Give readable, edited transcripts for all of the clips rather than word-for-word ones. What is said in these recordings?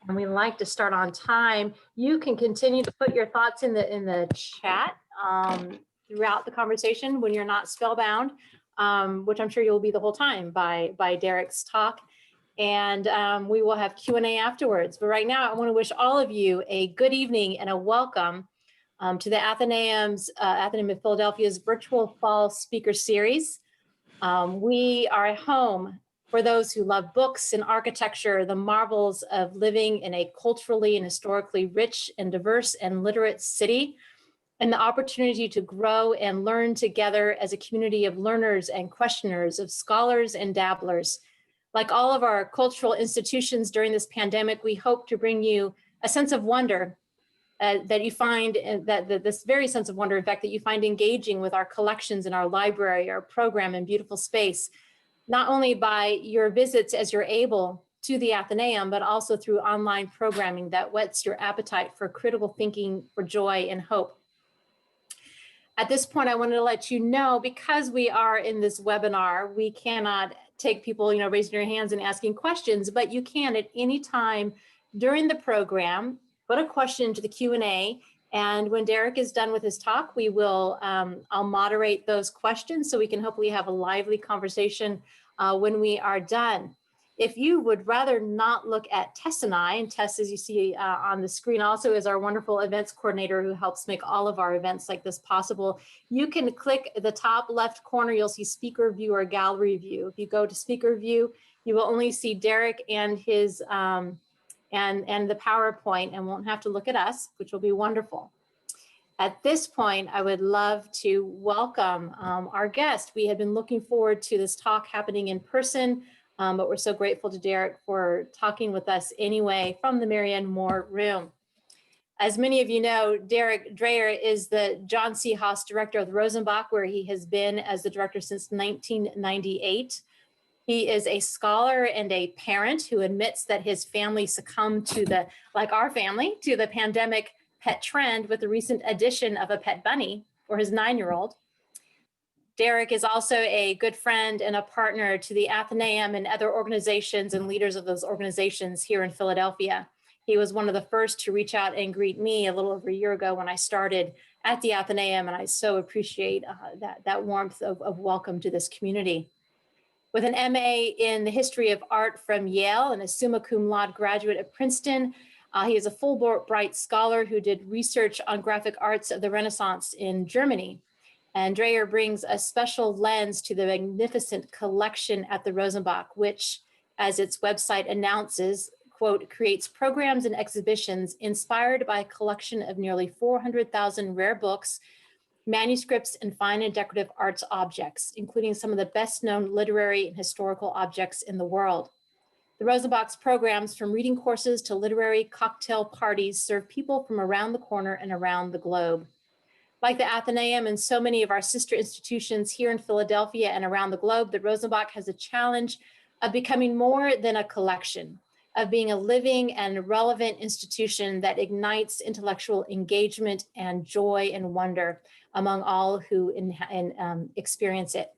and we like to start on time. You can continue to put your thoughts in the chat throughout the conversation when you're not spellbound, which I'm sure you'll be the whole time by Derek's talk. And we will have Q&A afterwards. But right now, I want to wish all of you a good evening and a welcome to the Athenaeum of Philadelphia's virtual fall speaker series. We are a home for those who love books and architecture, the marvels of living in a culturally and historically rich and diverse and literate city, and the opportunity to grow and learn together as a community of learners and questioners, of scholars and dabblers. Like all of our cultural institutions during this pandemic, we hope to bring you a sense of wonder that you find, this very sense of wonder, in fact, that you find engaging with our collections in our library, our program and beautiful space, not only by your visits as you're able to the Athenaeum, but also through online programming that whets your appetite for critical thinking, for joy and hope. At this point, I wanted to let you know, because we are in this webinar, we cannot take people, raising your hands and asking questions, but you can at any time during the program put a question into the Q&A, and when Derick is done with his talk, we will, I'll moderate those questions so we can hopefully have a lively conversation when we are done. If you would rather not look at Tess and I, and Tess, as you see on the screen, also is our wonderful events coordinator who helps make all of our events like this possible, you can click the top left corner, you'll see speaker view or gallery view. If you go to speaker view, you will only see Derick and his and the PowerPoint, and won't have to look at us, which will be wonderful. At this point, I would love to welcome our guest. We had been looking forward to this talk happening in person, but we're so grateful to Derick for talking with us anyway from the Marianne Moore room. As many of you know, Derick Dreher is the John C. Haas Director of the Rosenbach, where he has been as the director since 1998. He is a scholar and a parent who admits that his family succumbed to the, like our family, to the pandemic pet trend with the recent addition of a pet bunny for his 9-year-old. Derick is also a good friend and a partner to the Athenaeum and other organizations and leaders of those organizations here in Philadelphia. He was one of the first to reach out and greet me a little over a year ago when I started at the Athenaeum, and I so appreciate that warmth of welcome to this community. With an MA in the history of art from Yale and a summa cum laude graduate at Princeton, he is a Fulbright scholar who did research on graphic arts of the Renaissance in Germany. And Dreher brings a special lens to the magnificent collection at the Rosenbach, which, as its website announces, quote, creates programs and exhibitions inspired by a collection of nearly 400,000 rare books, manuscripts, and fine and decorative arts objects, including some of the best known literary and historical objects in the world. The Rosenbach's programs, from reading courses to literary cocktail parties, serve people from around the corner and around the globe. Like the Athenaeum and so many of our sister institutions here in Philadelphia and around the globe, the Rosenbach has a challenge of becoming more than a collection, of being a living and relevant institution that ignites intellectual engagement and joy and wonder among all who experience it.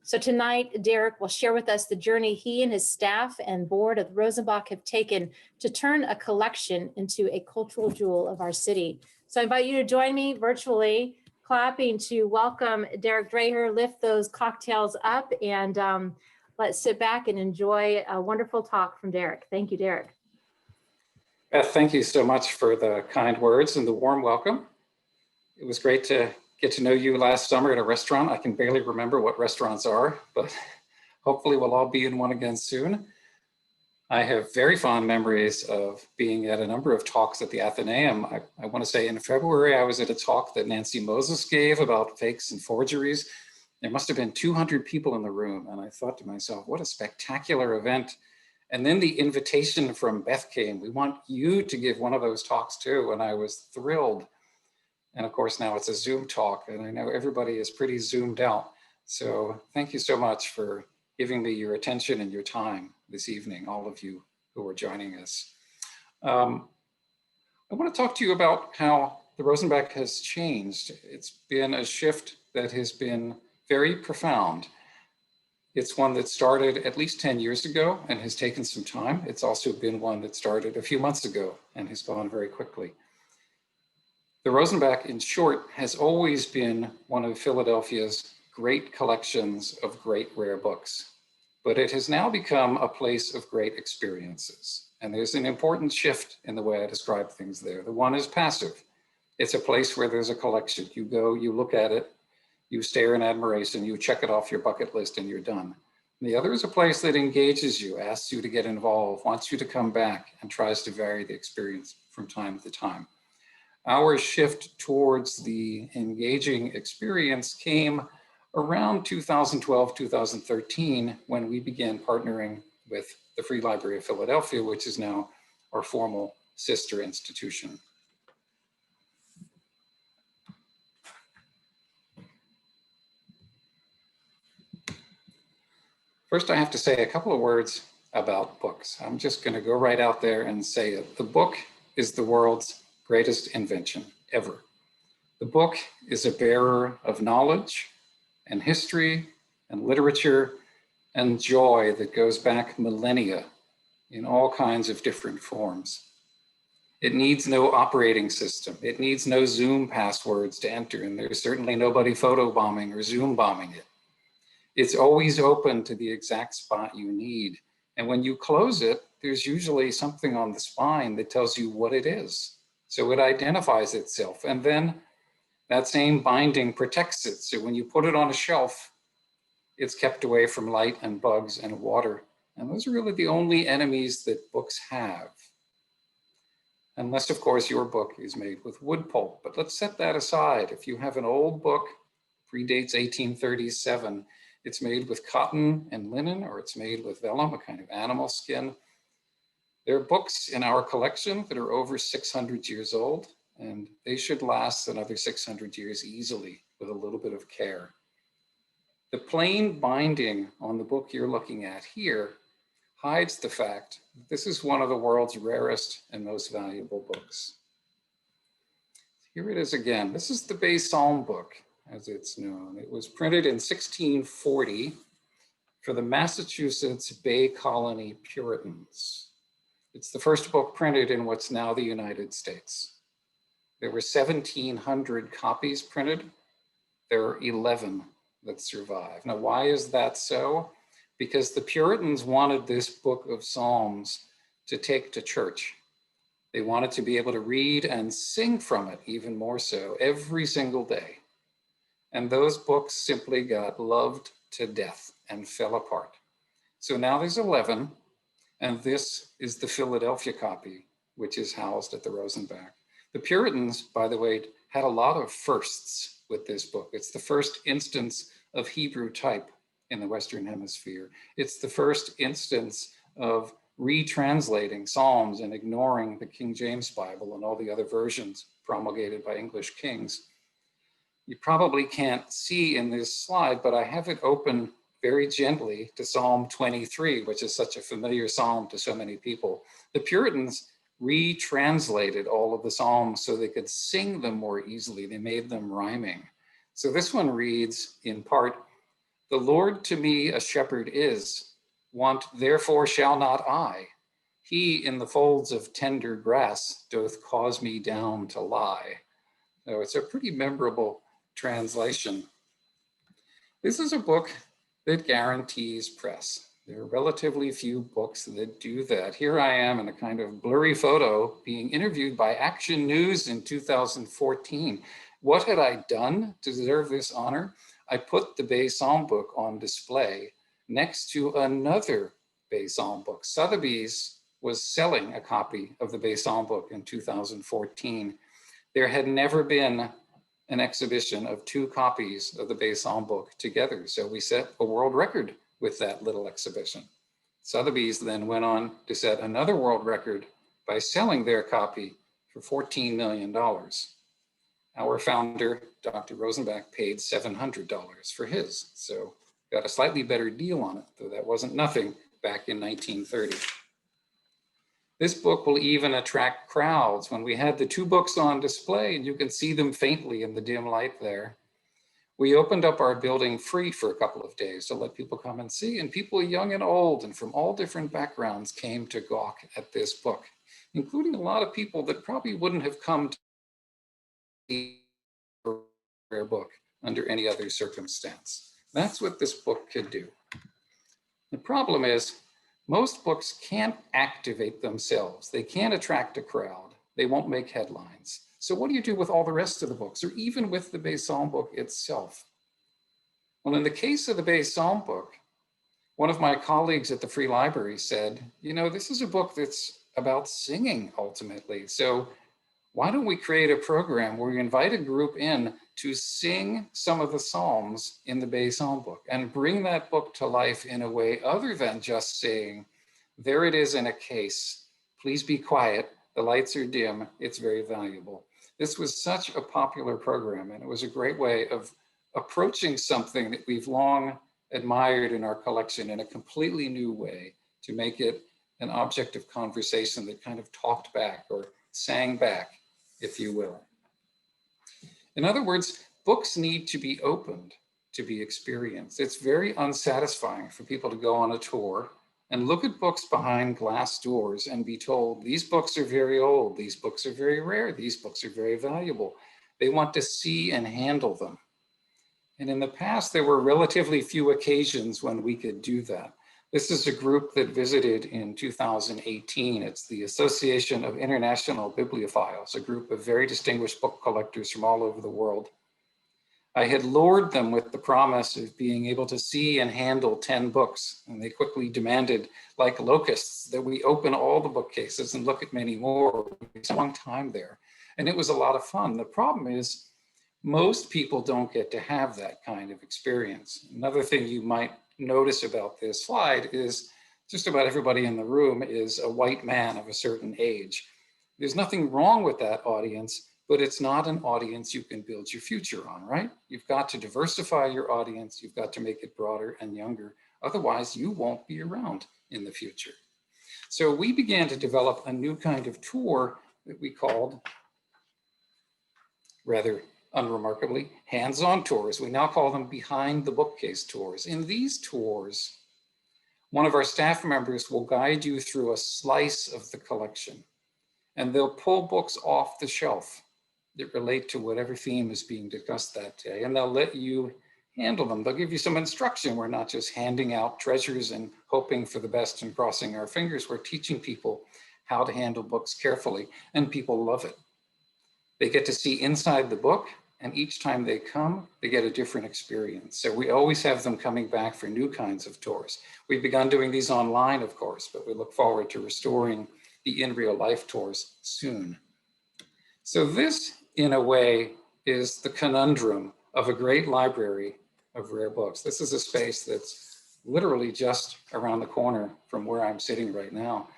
So tonight, Derick will share with us the journey he and his staff and board of Rosenbach have taken to turn a collection into a cultural jewel of our city. So I invite you to join me virtually, clapping to welcome Derick Dreher. Lift those cocktails up and let's sit back and enjoy a wonderful talk from Derick. Thank you, Derick. Beth, thank you so much for the kind words and the warm welcome. It was great to get to know you last summer at a restaurant. I can barely remember what restaurants are, but hopefully we'll all be in one again soon. I have very fond memories of being at a number of talks at the Athenaeum. I want to say in February, I was at a talk that Nancy Moses gave about fakes and forgeries. There must have been 200 people in the room. And I thought to myself, what a spectacular event. And then the invitation from Beth came. We want you to give one of those talks too. And I was thrilled. And of course, now it's a Zoom talk, and I know everybody is pretty zoomed out. So thank you so much for giving me your attention and your time this evening, all of you who are joining us. I want to talk to you about how the Rosenbach has changed. It's been a shift that has been very profound. It's one that started at least 10 years ago and has taken some time. It's also been one that started a few months ago and has gone very quickly. The Rosenbach, in short, has always been one of Philadelphia's great collections of great rare books, but it has now become a place of great experiences. And there's an important shift in the way I describe things there. The one is passive. It's a place where there's a collection. You go, you look at it, you stare in admiration, you check it off your bucket list, and you're done. And the other is a place that engages you, asks you to get involved, wants you to come back, and tries to vary the experience from time to time. Our shift towards the engaging experience came around 2012, 2013, when we began partnering with the Free Library of Philadelphia, which is now our formal sister institution. First, I have to say a couple of words about books. I'm just going to go right out there and say it. The book is the world's greatest invention ever. The book is a bearer of knowledge and history and literature and joy that goes back millennia in all kinds of different forms. It needs no operating system. It needs no Zoom passwords to enter, and there's certainly nobody photobombing or Zoom bombing it. It's always open to the exact spot you need. And when you close it, there's usually something on the spine that tells you what it is. So it identifies itself. And then that same binding protects it. So when you put it on a shelf, it's kept away from light and bugs and water. And those are really the only enemies that books have. Unless, of course, your book is made with wood pulp. But let's set that aside. If you have an old book, predates 1837, it's made with cotton and linen, or it's made with vellum, a kind of animal skin. There are books in our collection that are over 600 years old, and they should last another 600 years easily with a little bit of care. The plain binding on the book you're looking at here hides the fact that this is one of the world's rarest and most valuable books. Here it is again. This is the Bay Psalm book, as it's known. It was printed in 1640 for the Massachusetts Bay Colony Puritans. It's the first book printed in what's now the United States. There were 1,700 copies printed. There are 11 that survive. Now, why is that so? Because the Puritans wanted this book of Psalms to take to church. They wanted to be able to read and sing from it, even more so, every single day. And those books simply got loved to death and fell apart. So now there's 11, and this is the Philadelphia copy, which is housed at the Rosenbach. The Puritans, by the way, had a lot of firsts with this book. It's the first instance of Hebrew type in the Western Hemisphere. It's the first instance of retranslating Psalms and ignoring the King James Bible and all the other versions promulgated by English kings. You probably can't see in this slide, but I have it open very gently to Psalm 23, which is such a familiar psalm to so many people. The Puritans retranslated all of the Psalms so they could sing them more easily. They made them rhyming. So this one reads in part, "The Lord to me a shepherd is, want therefore shall not I. He in the folds of tender grass doth cause me down to lie." So it's a pretty memorable translation. This is a book that guarantees press. There are relatively few books that do that. Here I am in a kind of blurry photo being interviewed by Action News in 2014. What had I done to deserve this honor? I put the Bay Psalm book on display next to another Bay Psalm book. Sotheby's was selling a copy of the Bay Psalm book in 2014. There had never been an exhibition of two copies of the Bay Psalm book together. So we set a world record with that little exhibition. Sotheby's then went on to set another world record by selling their copy for $14 million. Our founder, Dr. Rosenbach, paid $700 for his. So got a slightly better deal on it, though that wasn't nothing back in 1930. This book will even attract crowds. When we had the two books on display, and you can see them faintly in the dim light there, We opened up our building free for a couple of days to let people come and see, and people young and old and from all different backgrounds came to gawk at this book, including a lot of people that probably wouldn't have come to see a rare book under any other circumstance. That's what this book could do. The problem is, most books can't activate themselves. They can't attract a crowd. They won't make headlines. So what do you do with all the rest of the books, or even with the Bay Psalm book itself? Well, in the case of the Bay Psalm book, one of my colleagues at the Free Library said, you know, this is a book that's about singing ultimately. So why don't we create a program where we invite a group in to sing some of the Psalms in the Bay Psalm book and bring that book to life in a way other than just saying, there it is in a case, please be quiet, the lights are dim, it's very valuable. This was such a popular program, and it was a great way of approaching something that we've long admired in our collection in a completely new way, to make it an object of conversation that kind of talked back or sang back, if you will. In other words, books need to be opened to be experienced. It's very unsatisfying for people to go on a tour and look at books behind glass doors and be told, these books are very old, these books are very rare, these books are very valuable. They want to see and handle them. And in the past, there were relatively few occasions when we could do that. This is a group that visited in 2018. It's the Association of International Bibliophiles, a group of very distinguished book collectors from all over the world. I had lured them with the promise of being able to see and handle 10 books, and they quickly demanded, like locusts, that we open all the bookcases and look at many more. We spent a long time there, and it was a lot of fun. The problem is, most people don't get to have that kind of experience. Another thing you might notice about this slide is just about everybody in the room is a white man of a certain age. There's nothing wrong with that audience, but it's not an audience you can build your future on, right? You've got to diversify your audience. You've got to make it broader and younger. Otherwise, you won't be around in the future. So we began to develop a new kind of tour that we called, rather unremarkably, hands-on tours. We now call them behind the bookcase tours. In these tours, one of our staff members will guide you through a slice of the collection, and they'll pull books off the shelf that relate to whatever theme is being discussed that day, and they'll let you handle them. They'll give you some instruction. We're not just handing out treasures and hoping for the best and crossing our fingers. We're teaching people how to handle books carefully, and people love it. They get to see inside the book, and each time they come, they get a different experience. So we always have them coming back for new kinds of tours. We've begun doing these online, of course, but we look forward to restoring the in real life tours soon. So this, in a way, is the conundrum of a great library of rare books. This is a space that's literally just around the corner from where I'm sitting right now.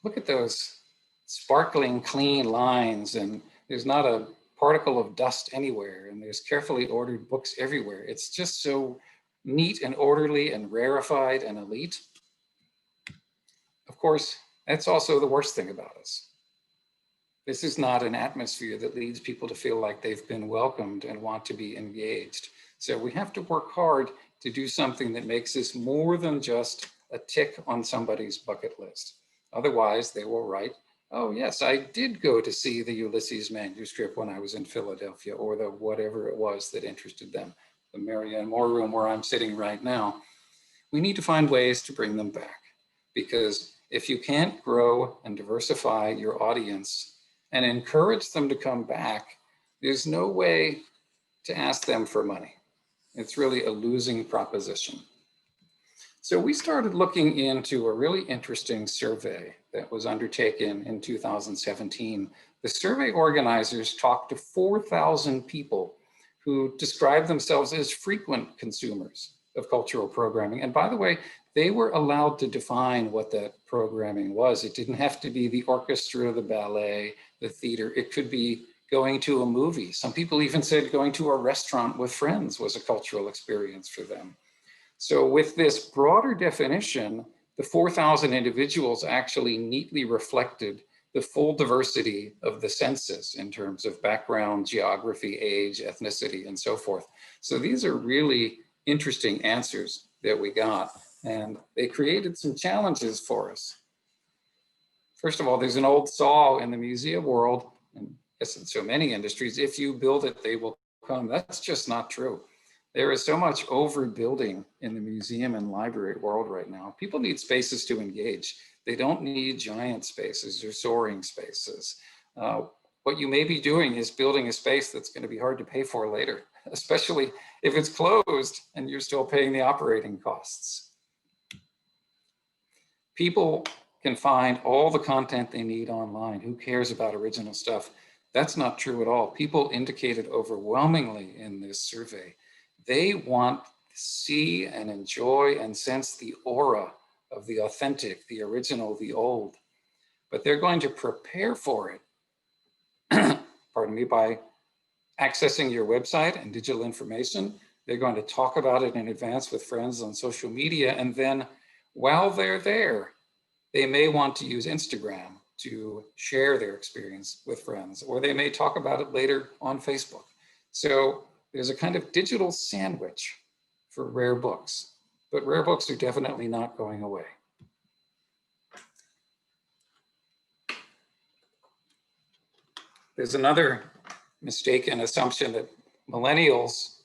Look at those sparkling, clean lines, and there's not a particle of dust anywhere, and there's carefully ordered books everywhere. It's just so neat and orderly and rarefied and elite. Of course, that's also the worst thing about us. This is not an atmosphere that leads people to feel like they've been welcomed and want to be engaged. So we have to work hard to do something that makes this more than just a tick on somebody's bucket list. Otherwise, they will write, oh yes, I did go to see the Ulysses manuscript when I was in Philadelphia, or the whatever it was that interested them, the Marianne Moore room where I'm sitting right now. We need to find ways to bring them back, because if you can't grow and diversify your audience and encourage them to come back, there's no way to ask them for money. It's really a losing proposition. So we started looking into a really interesting survey that was undertaken in 2017. The survey organizers talked to 4,000 people who described themselves as frequent consumers of cultural programming. And by the way, they were allowed to define what that programming was. It didn't have to be the orchestra, the ballet, the theater. It could be going to a movie. Some people even said going to a restaurant with friends was a cultural experience for them. So with this broader definition, the 4,000 individuals actually neatly reflected the full diversity of the census in terms of background, geography, age, ethnicity, and so forth. So these are really interesting answers that we got, and they created some challenges for us. First of all, there's an old saw in the museum world, and I guess in so many industries, if you build it, they will come. That's just not true. There is so much overbuilding in the museum and library world right now. People need spaces to engage. They don't need giant spaces or soaring spaces. What you may be doing is building a space that's going to be hard to pay for later, especially if it's closed and you're still paying the operating costs. People can find all the content they need online. Who cares about original stuff? That's not true at all. People indicated overwhelmingly in this survey, they want to see and enjoy and sense the aura of the authentic, the original, the old. But they're going to prepare for it, pardon me, by accessing your website and digital information. They're going to talk about it in advance with friends on social media. And then while they're there, they may want to use Instagram to share their experience with friends, or they may talk about it later on Facebook. So there's a kind of digital sandwich for rare books, but rare books are definitely not going away. There's another mistaken assumption that millennials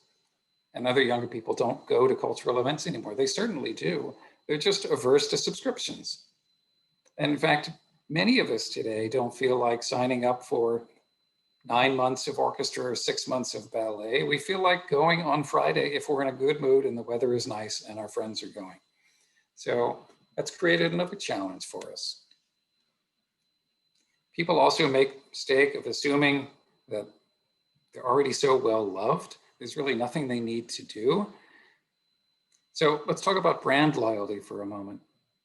and other younger people don't go to cultural events anymore. They certainly do. They're just averse to subscriptions. And in fact, many of us today don't feel like signing up for 9 months of orchestra or 6 months of ballet. We feel like going on Friday if we're in a good mood and the weather is nice and our friends are going. So that's created another challenge for us. People also make the mistake of assuming that they're already so well loved. There's really nothing they need to do. So let's talk about brand loyalty for a moment.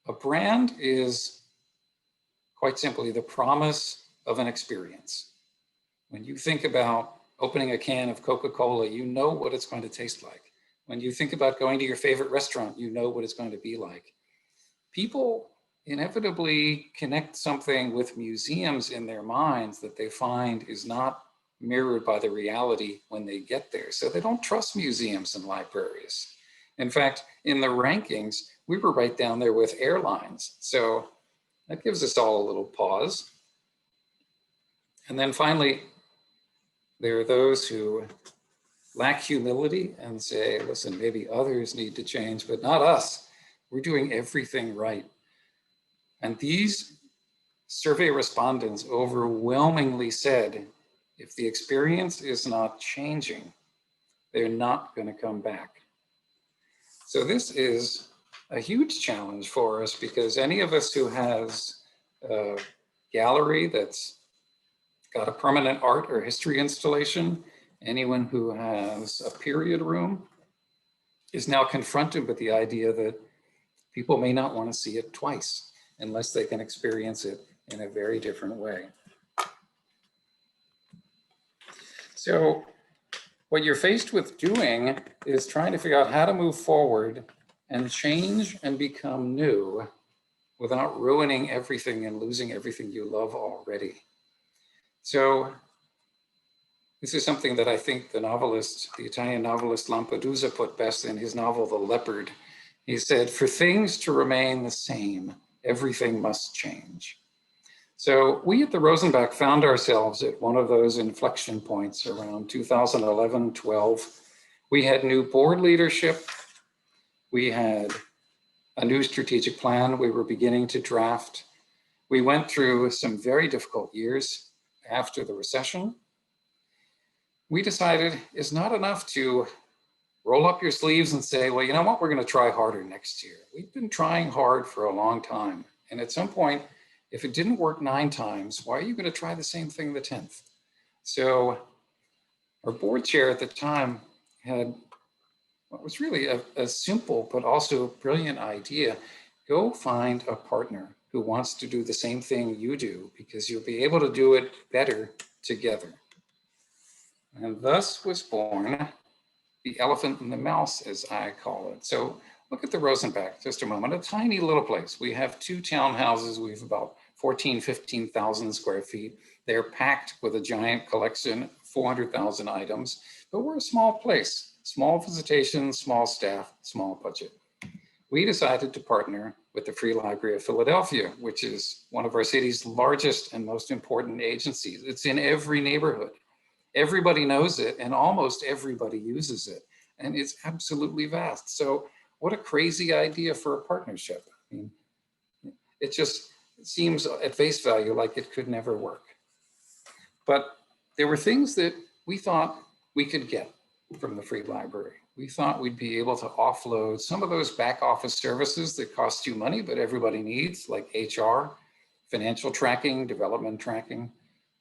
A brand is quite simply the promise of an experience. When you think about opening a can of Coca-Cola, you know what it's going to taste like. When you think about going to your favorite restaurant, you know what it's going to be like. People inevitably connect something with museums in their minds that they find is not mirrored by the reality when they get there. So they don't trust museums and libraries. In fact, in the rankings, we were right down there with airlines. So that gives us all a little pause. And then finally, there are those who lack humility and say, listen, maybe others need to change, but not us. We're doing everything right. And these survey respondents overwhelmingly said, if the experience is not changing, they're not going to come back. So this is a huge challenge for us, because any of us who has a gallery that's got a permanent art or history installation, anyone who has a period room is now confronted with the idea that people may not want to see it twice unless they can experience it in a very different way. So what you're faced with doing is trying to figure out how to move forward and change and become new without ruining everything and losing everything you love already. So this is something that I think the novelist, the Italian novelist Lampedusa put best in his novel, The Leopard. He said, for things to remain the same, everything must change. So we at the Rosenbach found ourselves at one of those inflection points around 2011, 12. We had new board leadership. We had a new strategic plan we were beginning to draft. We went through some very difficult years after the recession. We decided it's not enough to roll up your sleeves and say, well, you know what, we're going to try harder next year. We've been trying hard for a long time. And at some point, if it didn't work 9 times, why are you going to try the same thing the 10th? So our board chair at the time had what was really a simple but also brilliant idea. Go find a partner who wants to do the same thing you do, because you'll be able to do it better together. And thus was born the elephant and the mouse, as I call it. So look at the Rosenbach just a moment, a tiny little place. We have 2 townhouses. We have about 15,000 square feet. They're packed with a giant collection, 400,000 items, but we're a small place, small visitation, small staff, small budget. We decided to partner with the Free Library of Philadelphia, which is one of our city's largest and most important agencies. It's in every neighborhood. Everybody knows it and almost everybody uses it. And it's absolutely vast. So what a crazy idea for a partnership. I mean, it just seems at face value like it could never work. But there were things that we thought we could get from the Free Library. We thought we'd be able to offload some of those back office services that cost you money, but everybody needs, like HR, financial tracking, development tracking.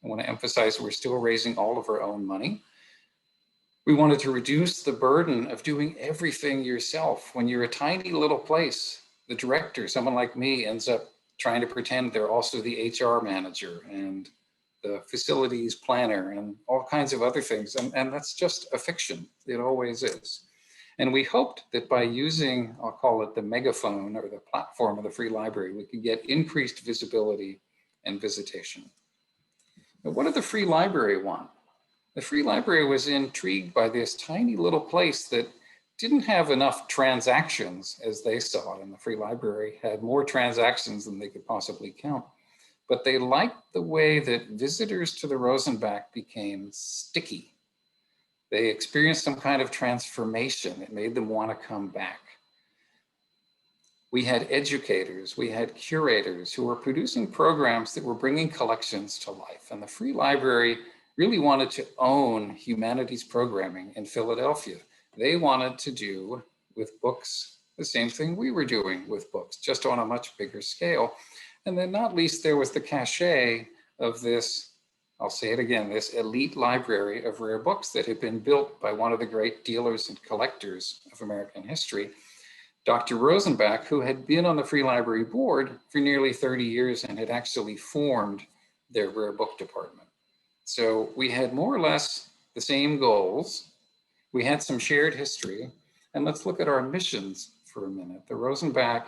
I want to emphasize we're still raising all of our own money. We wanted to reduce the burden of doing everything yourself. When you're a tiny little place, the director, someone like me, ends up trying to pretend they're also the HR manager and the facilities planner and all kinds of other things. And that's just a fiction. It always is. And we hoped that by using, I'll call it the megaphone or the platform of the Free Library, we could get increased visibility and visitation. But what did the Free Library want? The Free Library was intrigued by this tiny little place that didn't have enough transactions as they saw it. And the Free Library had more transactions than they could possibly count. But they liked the way that visitors to the Rosenbach became sticky. They experienced some kind of transformation. It made them want to come back. We had educators, we had curators who were producing programs that were bringing collections to life. And the Free Library really wanted to own humanities programming in Philadelphia. They wanted to do with books the same thing we were doing with books, just on a much bigger scale. And then not least, there was the cachet of this, I'll say it again, this elite library of rare books that had been built by one of the great dealers and collectors of American history, Dr. Rosenbach, who had been on the Free Library board for nearly 30 years and had actually formed their rare book department. So we had more or less the same goals. We had some shared history. And let's look at our missions for a minute. The Rosenbach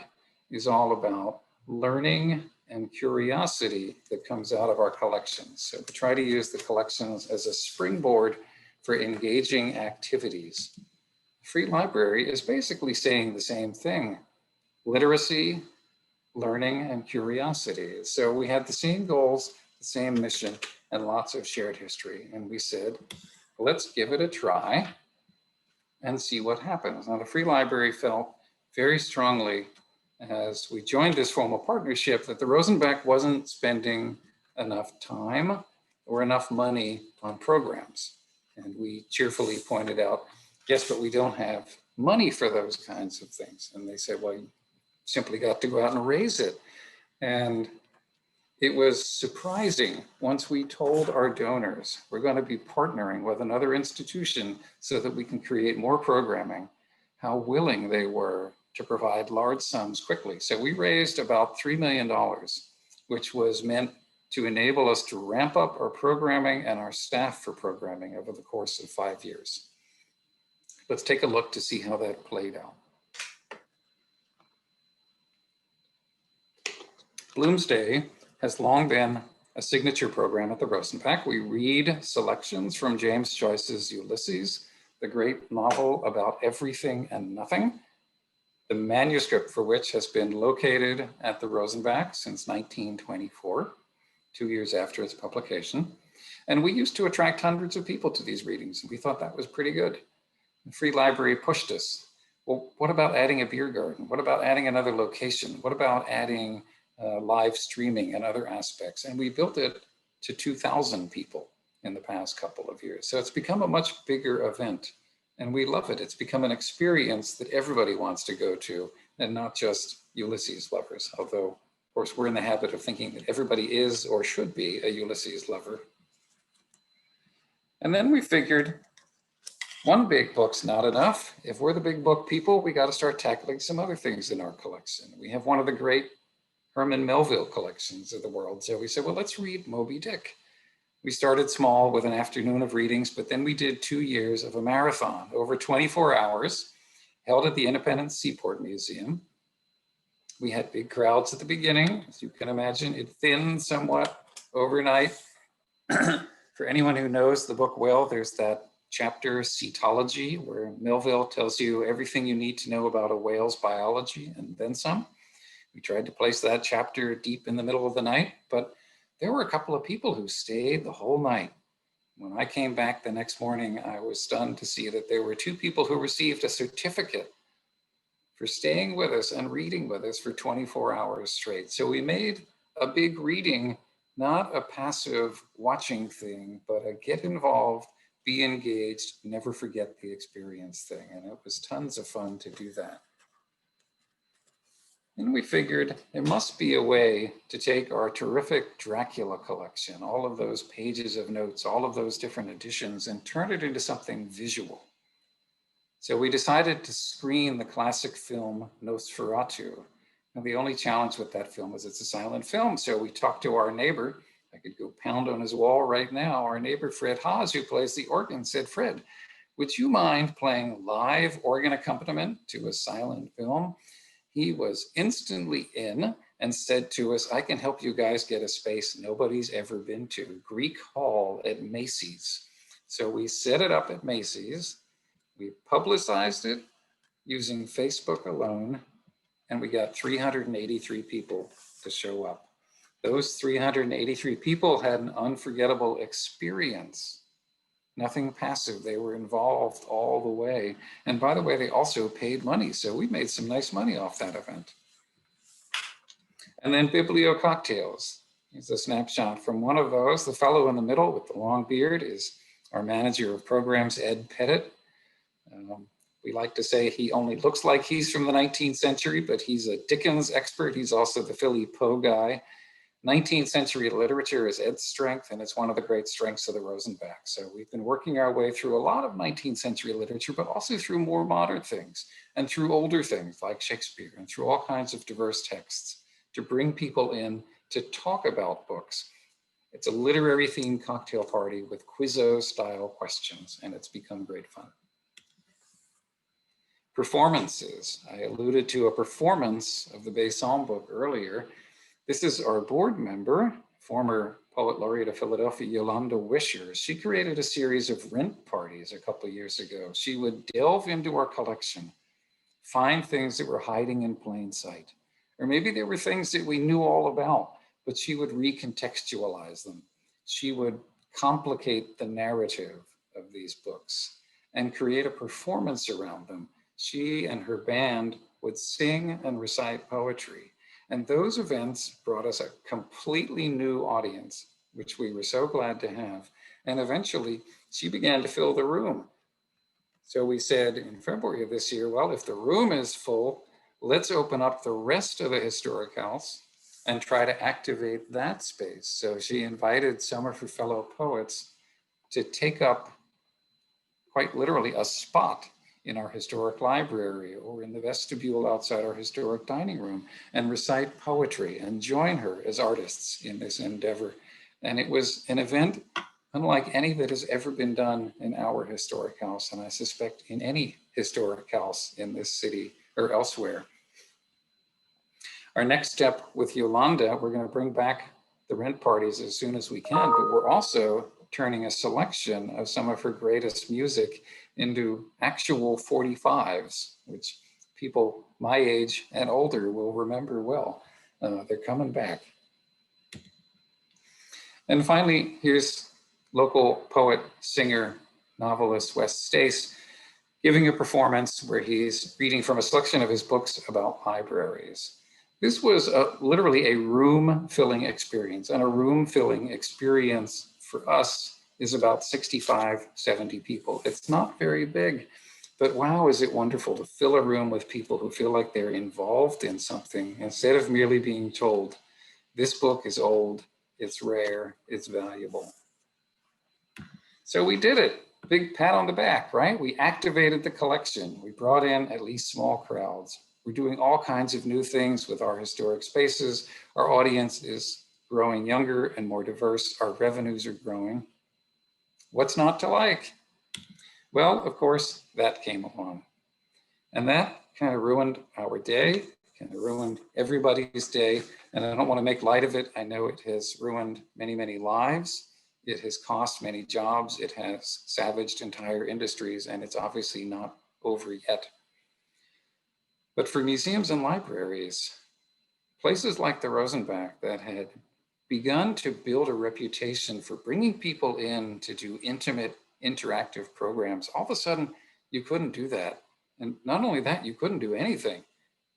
is all about learning and curiosity that comes out of our collections. So we try to use the collections as a springboard for engaging activities. Free Library is basically saying the same thing: literacy, learning, and curiosity. So we had the same goals, the same mission, and lots of shared history. And we said, let's give it a try and see what happens. Now, the Free Library felt very strongly as we joined this formal partnership that the Rosenbach wasn't spending enough time or enough money on programs. And we cheerfully pointed out, yes, but we don't have money for those kinds of things. And they said, well, you simply got to go out and raise it. And it was surprising once we told our donors, we're going to be partnering with another institution so that we can create more programming, how willing they were to provide large sums quickly. So we raised about $3 million, which was meant to enable us to ramp up our programming and our staff for programming over the course of 5 years. Let's take a look to see how that played out. Bloomsday has long been a signature program at the Rosenbach. We read selections from James Joyce's Ulysses, the great novel about everything and nothing, the manuscript for which has been located at the Rosenbach since 1924, 2 years after its publication. And we used to attract hundreds of people to these readings. We thought that was pretty good. The Free Library pushed us. Well, what about adding a beer garden? What about adding another location? What about adding live streaming and other aspects? And we built it to 2,000 people in the past couple of years. So it's become a much bigger event. And we love it. It's become an experience that everybody wants to go to, and not just Ulysses lovers. Although, of course, we're in the habit of thinking that everybody is or should be a Ulysses lover. And then we figured one big book's not enough. If we're the big book people, we got to start tackling some other things in our collection. We have one of the great Herman Melville collections of the world. So we said, well, let's read Moby Dick. We started small with an afternoon of readings, but then we did 2 years of a marathon over 24 hours, held at the Independent Seaport Museum. We had big crowds at the beginning. As you can imagine, it thinned somewhat overnight. For anyone who knows the book well, there's that chapter, Cetology, where Melville tells you everything you need to know about a whale's biology and then some. We tried to place that chapter deep in the middle of the night, but there were a couple of people who stayed the whole night. When I came back the next morning, I was stunned to see that there were 2 people who received a certificate for staying with us and reading with us for 24 hours straight. So we made a big reading, not a passive watching thing, but a get involved, be engaged, never forget the experience thing. And it was tons of fun to do that. And we figured there must be a way to take our terrific Dracula collection, all of those pages of notes, all of those different editions, and turn it into something visual. So we decided to screen the classic film Nosferatu. And the only challenge with that film is it's a silent film. So we talked to our neighbor. I could go pound on his wall right now. Our neighbor, Fred Haas, who plays the organ, said, "Fred, would you mind playing live organ accompaniment to a silent film?" He was instantly in and said to us, "I can help you guys get a space nobody's ever been to, Greek Hall at Macy's." So we set it up at Macy's. We publicized it using Facebook alone, and we got 383 people to show up. Those 383 people had an unforgettable experience. Nothing passive, they were involved all the way. And by the way, they also paid money, so we made some nice money off that event. And then Biblio Cocktails. Here's a snapshot from one of those. The fellow in the middle with the long beard is our manager of programs, Ed Pettit. We like to say he only looks like he's from the 19th century, but he's a Dickens expert. He's also the Philly Poe guy. 19th century literature is Ed's strength, and it's one of the great strengths of the Rosenbach. So we've been working our way through a lot of 19th century literature, but also through more modern things and through older things like Shakespeare and through all kinds of diverse texts to bring people in to talk about books. It's a literary themed cocktail party with Quizzo style questions, and it's become great fun. Performances. I alluded to a performance of the Bay Songbook earlier. This is our board member, former Poet Laureate of Philadelphia, Yolanda Wisher. She created a series of rent parties a couple of years ago. She would delve into our collection, find things that were hiding in plain sight. Or maybe there were things that we knew all about, but she would recontextualize them. She would complicate the narrative of these books and create a performance around them. She and her band would sing and recite poetry. And those events brought us a completely new audience, which we were so glad to have. And eventually she began to fill the room. So we said in February of this year, well, if the room is full, let's open up the rest of the historic house and try to activate that space. So she invited some of her fellow poets to take up quite literally a spot in our historic library or in the vestibule outside our historic dining room and recite poetry and join her as artists in this endeavor. And it was an event unlike any that has ever been done in our historic house, and I suspect in any historic house in this city or elsewhere. Our next step with Yolanda, we're going to bring back the rent parties as soon as we can, but we're also turning a selection of some of her greatest music into actual 45s, which people my age and older will remember well. They're coming back. And finally, here's local poet, singer, novelist Wes Stace giving a performance where he's reading from a selection of his books about libraries. This was literally a room-filling experience, and a room-filling experience for us is about 65, 70 people. It's not very big, but wow, is it wonderful to fill a room with people who feel like they're involved in something instead of merely being told, this book is old, it's rare, it's valuable. So we did it. Big pat on the back, right? We activated the collection. We brought in at least small crowds. We're doing all kinds of new things with our historic spaces. Our audience is growing younger and more diverse. Our revenues are growing. What's not to like? Well, of course, that came along. And that kind of ruined our day and it ruined everybody's day. And I don't want to make light of it. I know it has ruined many, many lives. It has cost many jobs. It has savaged entire industries, and it's obviously not over yet. But for museums and libraries, places like the Rosenbach that had begun to build a reputation for bringing people in to do intimate, interactive programs, all of a sudden you couldn't do that. And not only that, you couldn't do anything.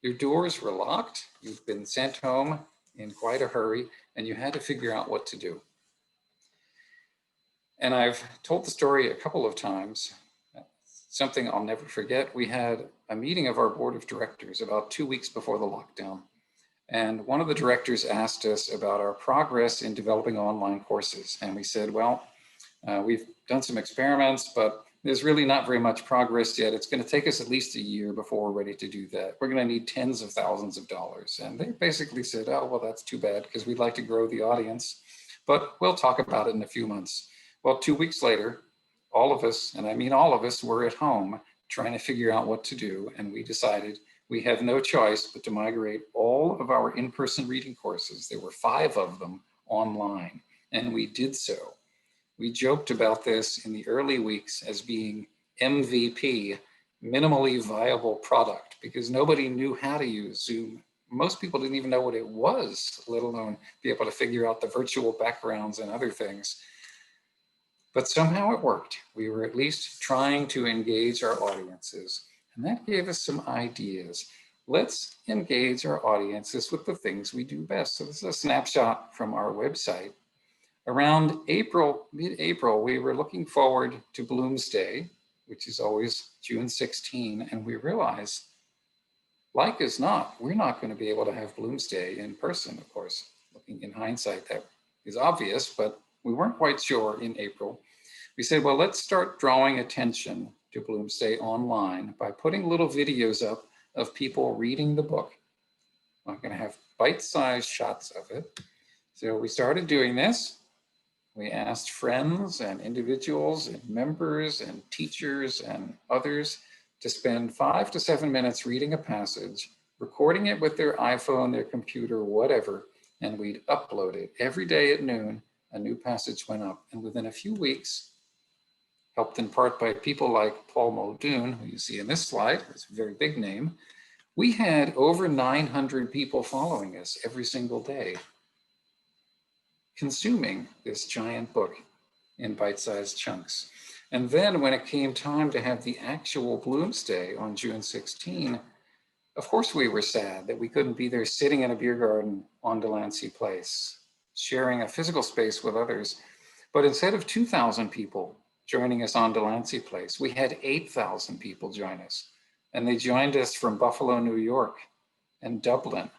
Your doors were locked, you've been sent home in quite a hurry, and you had to figure out what to do. And I've told the story a couple of times. Something I'll never forget. We had a meeting of our board of directors about 2 weeks before the lockdown. And one of the directors asked us about our progress in developing online courses. And we said, well, we've done some experiments, but there's really not very much progress yet. It's going to take us at least a year before we're ready to do that. We're going to need tens of thousands of dollars. And they basically said, oh, well, that's too bad because we'd like to grow the audience, but we'll talk about it in a few months. Well, 2 weeks later, all of us, and I mean all of us, were at home trying to figure out what to do. And we decided we have no choice but to migrate all of our in-person reading courses. There were 5 of them online, and we did so. We joked about this in the early weeks as being MVP, minimally viable product, because nobody knew how to use Zoom. Most people didn't even know what it was, let alone be able to figure out the virtual backgrounds and other things. But somehow it worked. We were at least trying to engage our audiences, and that gave us some ideas. Let's engage our audiences with the things we do best. So this is a snapshot from our website. Around April, mid-April, we were looking forward to Bloomsday, which is always June 16, and we realized, like as not, we're not going to be able to have Bloomsday in person, of course. Looking in hindsight, that is obvious, but we weren't quite sure in April. We said, well, let's start drawing attention to Bloomsday online by putting little videos up of people reading the book. I'm going to have bite-sized shots of it. So we started doing this. We asked friends and individuals and members and teachers and others to spend 5 to 7 minutes reading a passage, recording it with their iPhone, their computer, whatever, and we'd upload it. Every day at noon, a new passage went up. And within a few weeks, helped in part by people like Paul Muldoon, who you see in this slide, it's a very big name, we had over 900 people following us every single day, consuming this giant book in bite-sized chunks. And then when it came time to have the actual Bloomsday on June 16, of course we were sad that we couldn't be there sitting in a beer garden on Delancey Place, sharing a physical space with others. But instead of 2,000 people joining us on Delancey Place, we had 8,000 people join us. And they joined us from Buffalo, New York, and Dublin,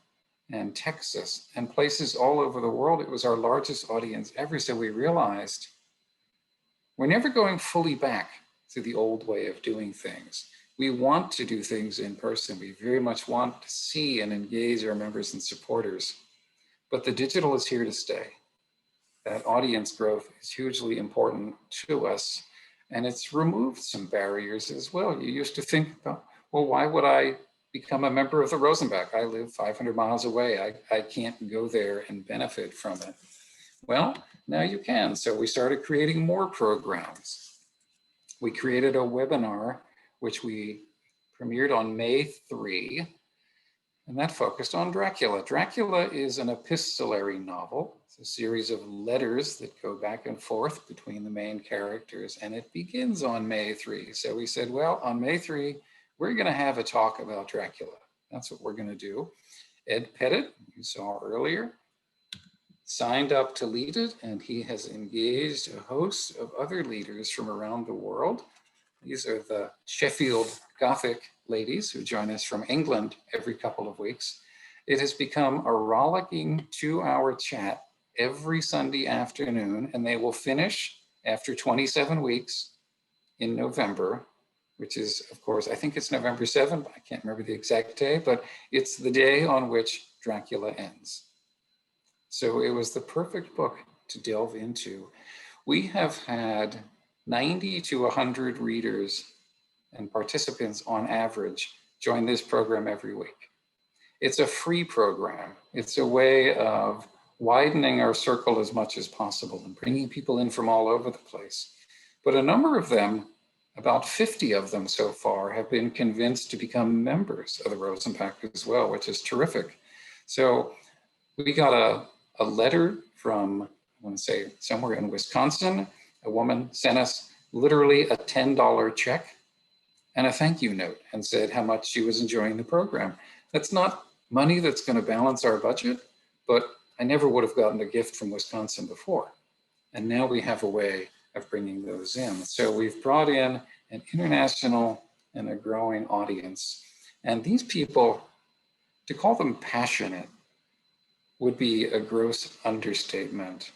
and Texas, and places all over the world. It was our largest audience ever. So we realized we're never going fully back to the old way of doing things. We want to do things in person. We very much want to see and engage our members and supporters. But the digital is here to stay. That audience growth is hugely important to us. And it's removed some barriers as well. You used to think about, well, why would I become a member of the Rosenbach? I live 500 miles away. I can't go there and benefit from it. Well, now you can. So we started creating more programs. We created a webinar, which we premiered on May 3, and that focused on Dracula. Dracula is an epistolary novel. It's a series of letters that go back and forth between the main characters, and it begins on May 3. So we said, well, on May 3, we're going to have a talk about Dracula. That's what we're going to do. Ed Pettit, you saw earlier, signed up to lead it, and he has engaged a host of other leaders from around the world. These are the Sheffield Gothic ladies who join us from England every couple of weeks. It has become a rollicking 2-hour chat every Sunday afternoon, and they will finish after 27 weeks in November, which is, of course, I think it's November 7th. I can't remember the exact day, but it's the day on which Dracula ends. So it was the perfect book to delve into. We have had 90 to 100 readers and participants on average join this program every week. It's a free program. It's a way of widening our circle as much as possible and bringing people in from all over the place. But a number of them, about 50 of them so far, have been convinced to become members of the Rosenbach as well, which is terrific. So we got a letter from, I want to say somewhere in Wisconsin. A woman sent us literally a $10 check and a thank you note and said how much she was enjoying the program. That's not money that's going to balance our budget, but I never would have gotten a gift from Wisconsin before. And now we have a way of bringing those in. So we've brought in an international and a growing audience. And these people, to call them passionate would be a gross understatement.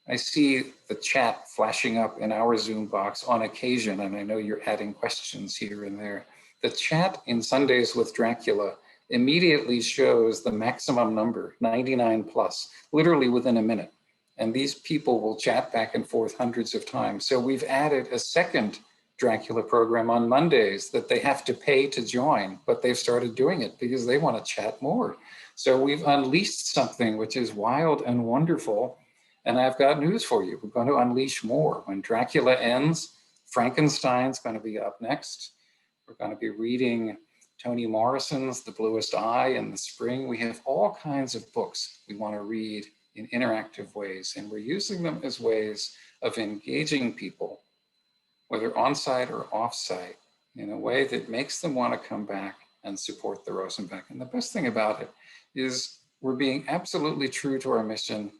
I see the chat flashing up in our Zoom box on occasion, and I know you're adding questions here and there. The chat in Sundays with Dracula immediately shows the maximum number, 99 plus, literally within a minute. And these people will chat back and forth hundreds of times. So we've added a second Dracula program on Mondays that they have to pay to join, but they've started doing it because they want to chat more. So we've unleashed something which is wild and wonderful. And I've got news for you. We're going to unleash more. When Dracula ends, Frankenstein's going to be up next. We're going to be reading Toni Morrison's The Bluest Eye in the spring. We have all kinds of books we want to read in interactive ways, and we're using them as ways of engaging people, whether on-site or off-site, in a way that makes them want to come back and support the Rosenbach. And the best thing about it is we're being absolutely true to our mission,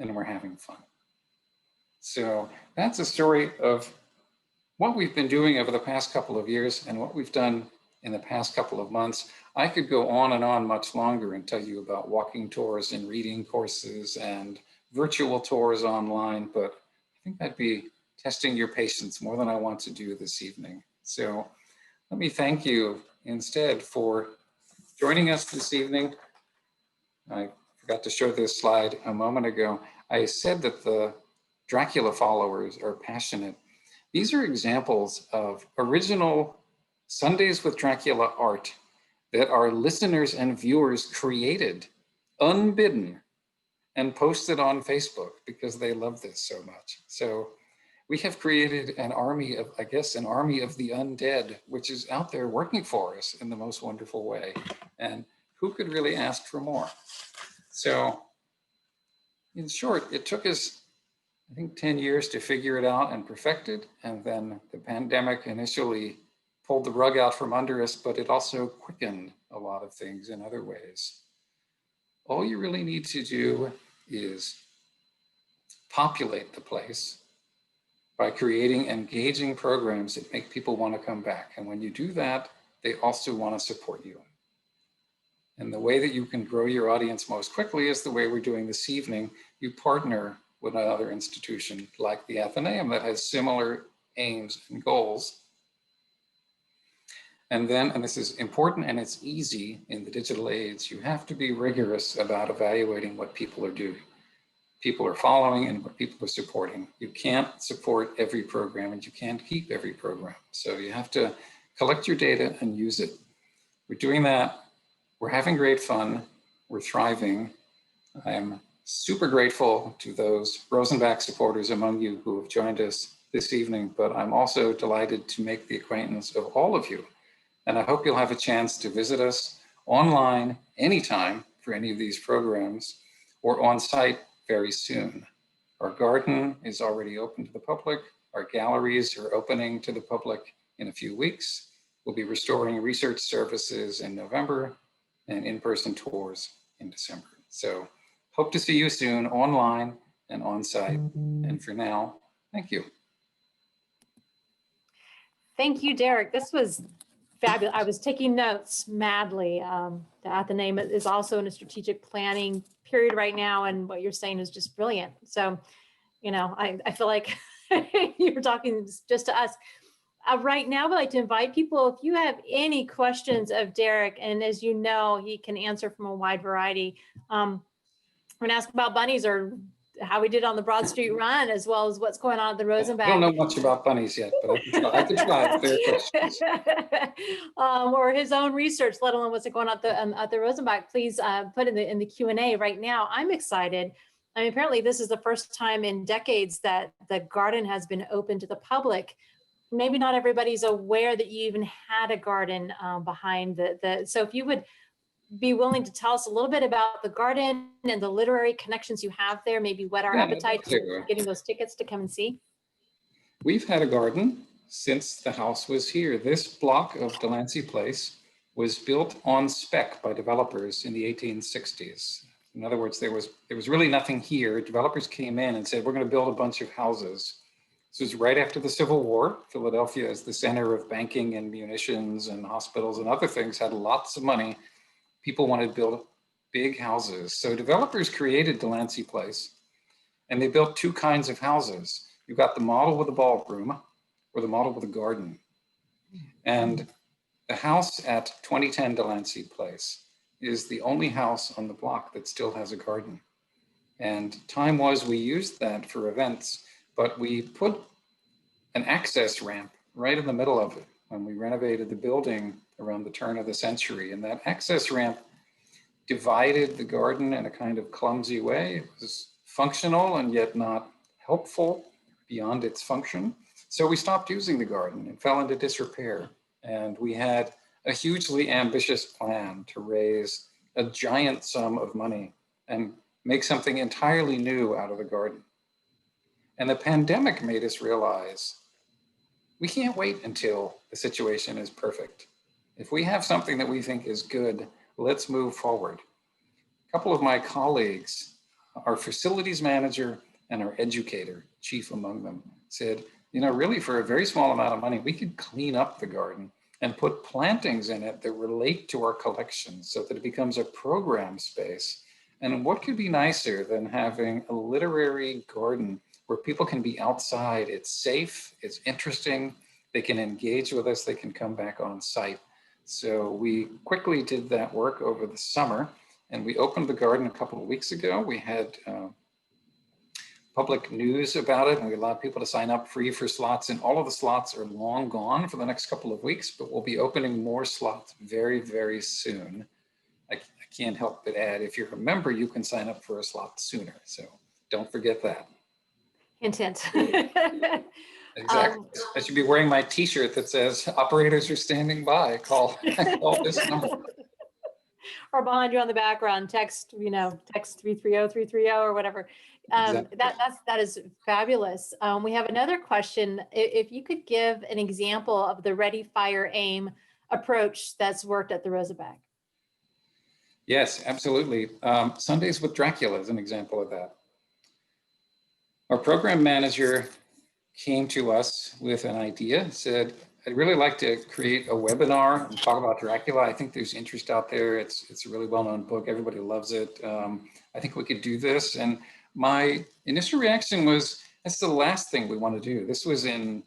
and we're having fun. So that's a story of what we've been doing over the past couple of years and what we've done in the past couple of months. I could go on and on much longer and tell you about walking tours and reading courses and virtual tours online, but I think that'd be testing your patience more than I want to do this evening. So let me thank you instead for joining us this evening. I forgot to show this slide a moment ago. I said that the Dracula followers are passionate. These are examples of original Sundays with Dracula art that our listeners and viewers created unbidden and posted on Facebook because they love this so much. So we have created an army of, I guess, an army of the undead, which is out there working for us in the most wonderful way. And who could really ask for more? So in short, it took us, I think, 10 years to figure it out and perfect it. And then the pandemic initially pulled the rug out from under us, but it also quickened a lot of things in other ways. All you really need to do is populate the place by creating engaging programs that make people want to come back. And when you do that, they also want to support you. And the way that you can grow your audience most quickly is the way we're doing this evening. You partner with another institution like the Athenaeum that has similar aims and goals. And then, and this is important and it's easy in the digital age, you have to be rigorous about evaluating what people are doing. People are following and what people are supporting. You can't support every program and you can't keep every program. So you have to collect your data and use it. We're doing that. We're having great fun. We're thriving. I'm super grateful to those Rosenbach supporters among you who have joined us this evening, but I'm also delighted to make the acquaintance of all of you. And I hope you'll have a chance to visit us online anytime for any of these programs or on site very soon. Our garden is already open to the public. Our galleries are opening to the public in a few weeks. We'll be restoring research services in November and in-person tours in December. So hope to see you soon online and on site. And for now, thank you. Thank you, Derick. This was fabulous. I was taking notes madly. The Athenaeum is also in a strategic planning period right now, and what you're saying is just brilliant. So, you know, I feel like you're talking just to us. Right now, I'd like to invite people, if you have any questions of Derick, and as you know, he can answer from a wide variety. When asked about bunnies or how we did on the Broad Street Run, as well as what's going on at the I Rosenbach. don't know much about bunnies yet, but I can try if there are questions. Or his own research, let alone what's going on at the Rosenbach. Please put in the Q&A right now. I'm excited. I mean, apparently this is the first time in decades that the garden has been open to the public. Maybe not everybody's aware that you even had a garden behind so if you would be willing to tell us a little bit about the garden and the literary connections you have there, maybe whet our appetite to getting those tickets to come and see. We've had a garden since the house was here. This block of Delancey Place was built on spec by developers in the 1860s. In other words, there was really nothing here. Developers came in and said, we're going to build a bunch of houses. This was right after the Civil War. Philadelphia, as the center of banking and munitions and hospitals and other things, had lots of money. People wanted to build big houses. So developers created Delancey Place, and they built two kinds of houses. You've got the model with a ballroom or the model with a garden. And the house at 2010 Delancey Place is the only house on the block that still has a garden. And time was we used that for events, but we put an access ramp right in the middle of it when we renovated the building around the turn of the century. And that access ramp divided the garden in a kind of clumsy way. It was functional and yet not helpful beyond its function. So we stopped using the garden. It fell into disrepair. And we had a hugely ambitious plan to raise a giant sum of money and make something entirely new out of the garden. And the pandemic made us realize we can't wait until the situation is perfect. If we have something that we think is good, let's move forward. A couple of my colleagues, our facilities manager and our educator, chief among them, said, you know, really for a very small amount of money, we could clean up the garden and put plantings in it that relate to our collection so that it becomes a program space. And what could be nicer than having a literary garden where people can be outside? It's safe, it's interesting, they can engage with us, they can come back on site. So we quickly did that work over the summer, and we opened the garden a couple of weeks ago. We had public news about it, and we allowed people to sign up free for slots, and all of the slots are long gone for the next couple of weeks, but we'll be opening more slots very, very soon. I can't help but add, if you're a member, you can sign up for a slot sooner, so don't forget that. Hint, hint. Exactly. I should be wearing my t-shirt that says, operators are standing by, call this number. Or behind you on the background, text 330-330 or whatever. Exactly. That is fabulous. We have another question. If you could give an example of the ready, fire, aim approach that's worked at the Rosenbach. Yes, absolutely. Sundays with Dracula is an example of that. Our program manager came to us with an idea, said, I'd really like to create a webinar and talk about Dracula. I think there's interest out there. It's a really well-known book. Everybody loves it. I think we could do this. And my initial reaction was, that's the last thing we want to do. This was in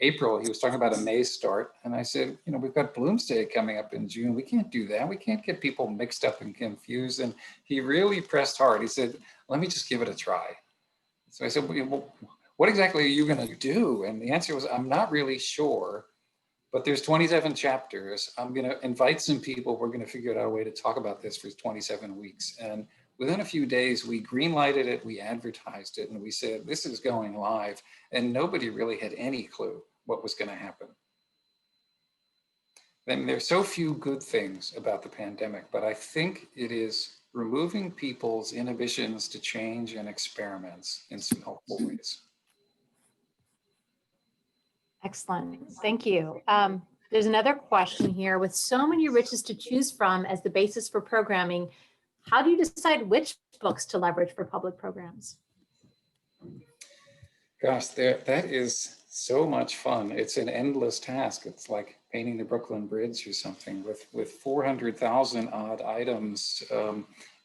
April. He was talking about a May start. And I said, you know, we've got Bloomsday coming up in June. We can't do that. We can't get people mixed up and confused. And he really pressed hard. He said, let me just give it a try. So I said, well, what exactly are you going to do? And the answer was, I'm not really sure, but there's 27 chapters. I'm going to invite some people. We're going to figure out a way to talk about this for 27 weeks. And within a few days, we greenlighted it, we advertised it, and we said, this is going live. And nobody really had any clue what was going to happen. And there's so few good things about the pandemic, but I think it is removing people's inhibitions to change and experiments in some helpful ways. Excellent. Thank you. There's another question here. With so many riches to choose from as the basis for programming, how do you decide which books to leverage for public programs? Gosh, that is so much fun. It's an endless task. It's like painting the Brooklyn Bridge or something with 400,000 odd items.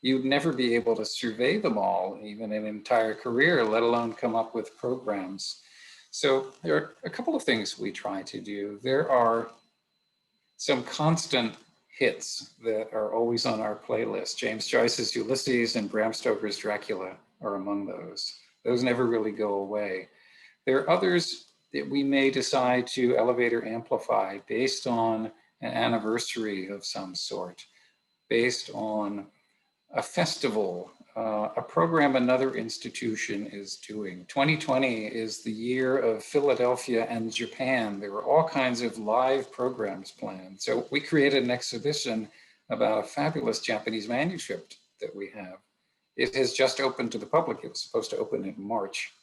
You'd never be able to survey them all, even an entire career, let alone come up with programs. So there are a couple of things we try to do. There are some constant hits that are always on our playlist. James Joyce's Ulysses and Bram Stoker's Dracula are among those. Those never really go away. There are others that we may decide to elevate or amplify based on an anniversary of some sort, based on a festival, a program another institution is doing. 2020 is the year of Philadelphia and Japan. There were all kinds of live programs planned. So we created an exhibition about a fabulous Japanese manuscript that we have. It has just opened to the public. It was supposed to open in March.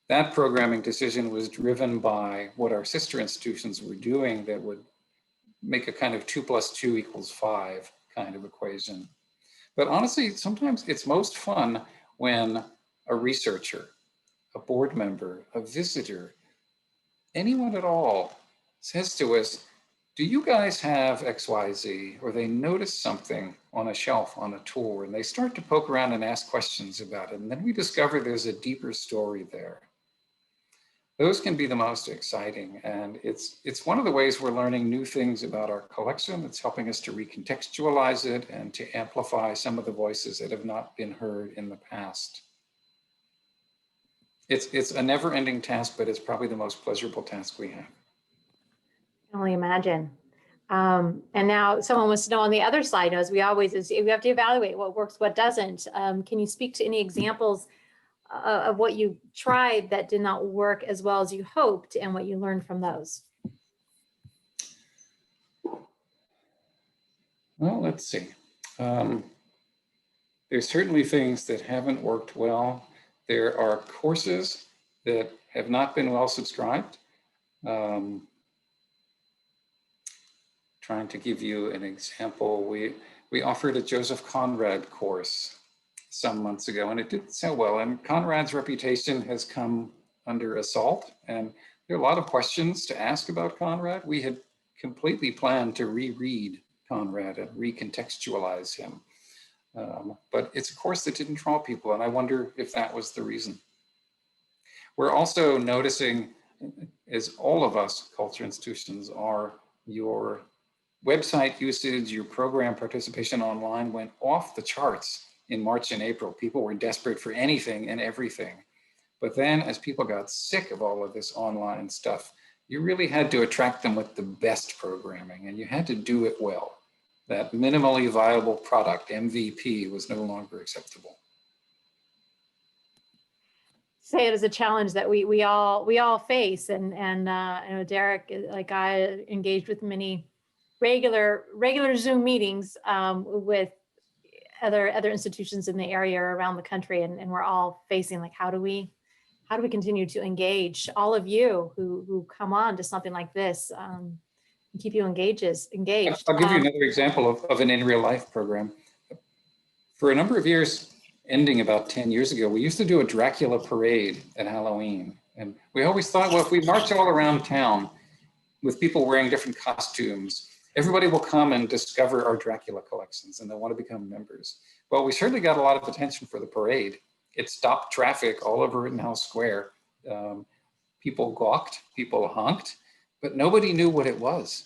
That programming decision was driven by what our sister institutions were doing that would make a kind of 2 + 2 = 5 kind of equation. But honestly, sometimes it's most fun when a researcher, a board member, a visitor, anyone at all says to us, do you guys have XYZ? Or they notice something on a shelf on a tour and they start to poke around and ask questions about it. And then we discover there's a deeper story there. Those can be the most exciting. And it's one of the ways we're learning new things about our collection. It's helping us to recontextualize it and to amplify some of the voices that have not been heard in the past. It's a never-ending task, but it's probably the most pleasurable task we have. I can only imagine. And now someone wants to know on the other side, as we always, we have to evaluate what works, what doesn't. Can you speak to any examples of what you tried that did not work as well as you hoped and what you learned from those? Well, let's see. There's certainly things that haven't worked well. There are courses that have not been well subscribed. Trying to give you an example, we offered a Joseph Conrad course some months ago, and it didn't sell well. And Conrad's reputation has come under assault, and there are a lot of questions to ask about Conrad. We had completely planned to reread Conrad and recontextualize him. But it's a course that didn't draw people, and I wonder if that was the reason. We're also noticing, as all of us culture institutions are, your website usage, your program participation online went off the charts in March and April. People were desperate for anything and everything. But then as people got sick of all of this online stuff, you really had to attract them with the best programming, and you had to do it well. That minimally viable product, MVP, was no longer acceptable. Say it as a challenge that we all face, and I know Derick, like I, engaged with many regular Zoom meetings with other institutions in the area or around the country, and we're all facing, like, how do we continue to engage all of you who come on to something like this, and keep you engaged. I'll give you another example of an in real life program. For a number of years, ending about 10 years ago, we used to do a Dracula Parade at Halloween. And we always thought, well, if we march all around town with people wearing different costumes, everybody will come and discover our Dracula collections and they'll want to become members. Well, we certainly got a lot of attention for the parade. It stopped traffic all over Rittenhouse Square. People gawked, people honked, but nobody knew what it was.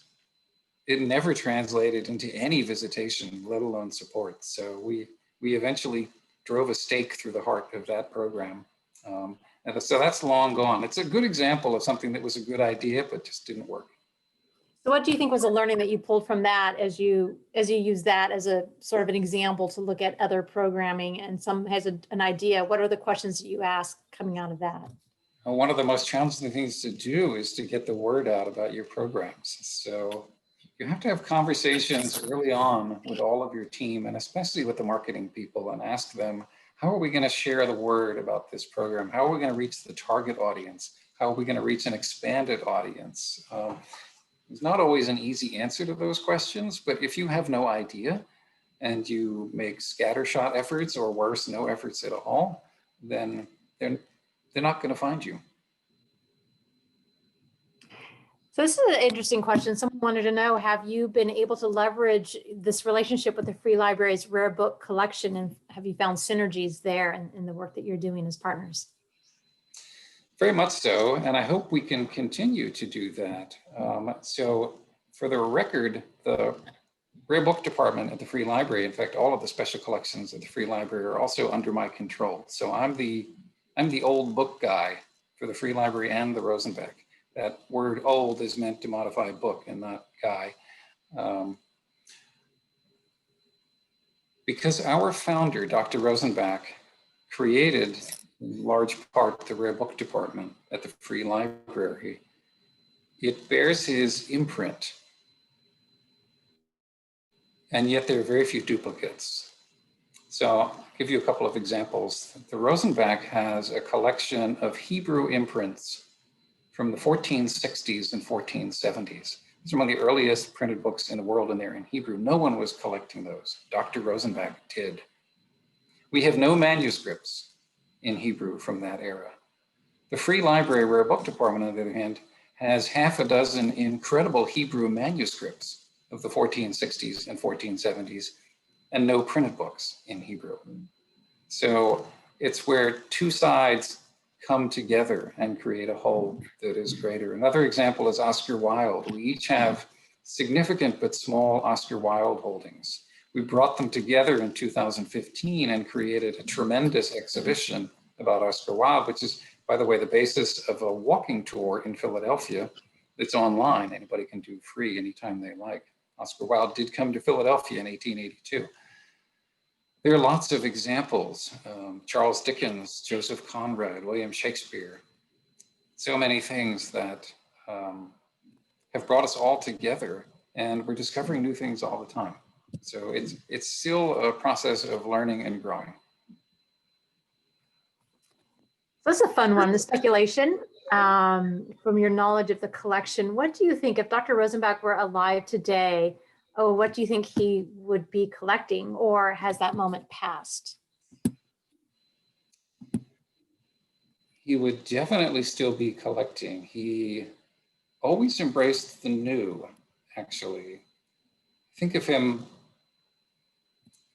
It never translated into any visitation, let alone support. So we eventually drove a stake through the heart of that program. And so that's long gone. It's a good example of something that was a good idea, but just didn't work. So what do you think was a learning that you pulled from that as you use that as a sort of an example to look at other programming, and some has an idea? What are the questions that you ask coming out of that? One of the most challenging things to do is to get the word out about your programs. So you have to have conversations early on with all of your team, and especially with the marketing people, and ask them, how are we going to share the word about this program? How are we going to reach the target audience? How are we going to reach an expanded audience? There's not always an easy answer to those questions, but if you have no idea and you make scattershot efforts, or worse, no efforts at all, then they're not going to find you. So this is an interesting question. Someone wanted to know, have you been able to leverage this relationship with the Free Library's rare book collection, and have you found synergies there in the work that you're doing as partners? Very much so, and I hope we can continue to do that. So for the record, the Rare Book Department at the Free Library, in fact, all of the special collections at the Free Library are also under my control. So I'm the old book guy for the Free Library and the Rosenbach. That word old is meant to modify book and not guy. Because our founder, Dr. Rosenbach, created in large part the Rare Book Department at the Free Library, it bears his imprint. And yet there are very few duplicates. So I'll give you a couple of examples. The Rosenbach has a collection of Hebrew imprints from the 1460s and 1470s. These are one of the earliest printed books in the world, and they're in Hebrew. No one was collecting those. Dr. Rosenbach did. We have no manuscripts in Hebrew from that era. The Free Library Rare Book Department, on the other hand, has half a dozen incredible Hebrew manuscripts of the 1460s and 1470s, and no printed books in Hebrew. So it's where two sides come together and create a whole that is greater. Another example is Oscar Wilde. We each have significant but small Oscar Wilde holdings. We brought them together in 2015 and created a tremendous exhibition about Oscar Wilde, which is, by the way, the basis of a walking tour in Philadelphia that's online. Anybody can do free anytime they like. Oscar Wilde did come to Philadelphia in 1882. There are lots of examples. Charles Dickens, Joseph Conrad, William Shakespeare. So many things that have brought us all together, and we're discovering new things all the time. So it's still a process of learning and growing. That's a fun one, the speculation. From your knowledge of the collection, what do you think if Dr. Rosenbach were alive today? Oh, what do you think he would be collecting, or has that moment passed? He would definitely still be collecting. He always embraced the new, actually. Think of him